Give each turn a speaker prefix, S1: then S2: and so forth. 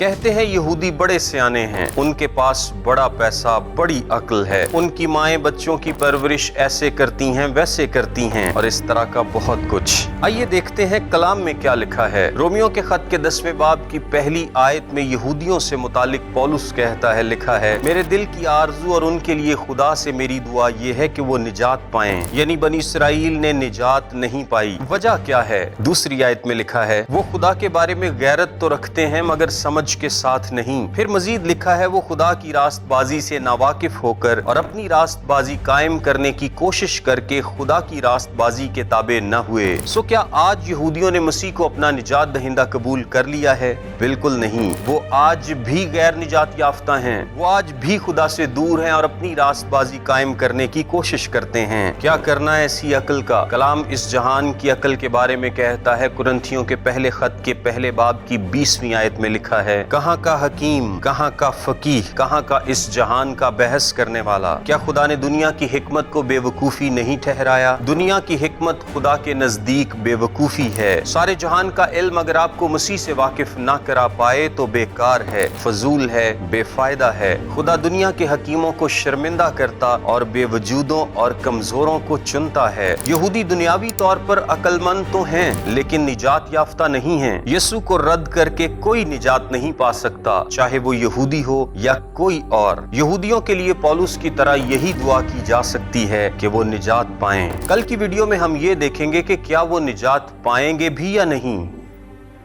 S1: कहते हैं यहूदी बड़े सियाने हैं, उनके पास बड़ा पैसा, बड़ी अक्ल है, उनकी माएं बच्चों की परवरिश ऐसे करती हैं वैसे करती हैं, और इस तरह का बहुत कुछ। आइए देखते हैं कलाम में क्या लिखा है। रोमियो के खत के 10वें बाब की पहली आयत में यहूदियों से मुतालिक पौलुस कहता है, लिखा है, मेरे दिल की आरजू और उनके लिए खुदा से मेरी दुआ ये है कि वो निजात पाएं। यानी बनी इसराइल ने निजात नहीं पाई। वजह क्या है? दूसरी आयत में लिखा है, वो खुदा के बारे में गैरत तो रखते हैं मगर समझ के साथ नहीं। फिर मजीद लिखा है, वो खुदा की रास्तबाजी से नावाकिफ होकर और अपनी रास्तबाजी कायम करने की कोशिश करके खुदा की रास्तबाजी के ताबे न हुए। सो क्या आज यहूदियों ने मसीह को अपना निजात दहिंदा कबूल कर लिया है? बिल्कुल नहीं। वो आज भी गैर निजात याफ्ता हैं। वो आज भी खुदा से दूर हैं और अपनी रास्तबाजी कायम करने की कोशिश करते हैं। क्या करना है ऐसी अक्ल का? कलाम इस जहान की अक्ल के बारे में कहता है। कुरिन्थियों के पहले खत के पहले बाब की 20वीं आयत में लिखा है, कहाँ का हकीम, कहाँ का फकीह, कहाँ का इस जहान का बहस करने वाला? क्या खुदा ने दुनिया की हिकमत को बेवकूफी नहीं ठहराया? दुनिया की हिकमत खुदा के नजदीक बेवकूफी है। सारे जहान का इल्म अगर आपको मसीह से वाकिफ ना करा पाए तो बेकार है, फजूल है, बेफायदा है। खुदा दुनिया के हकीमों को शर्मिंदा करता और बेवजूदों और कमजोरों को चुनता है। यहूदी दुनियावी तौर पर अक्लमंद तो हैं लेकिन निजात याफ्ता नहीं हैं। यीशु को रद्द करके कोई निजात नहीं पा सकता, चाहे वो यहूदी हो या कोई और। यहूदियों के लिए पौलुस की तरह यही दुआ की जा सकती है कि वो निजात पाएं। कल की वीडियो में हम ये देखेंगे कि क्या वो निजात पाएंगे भी या नहीं।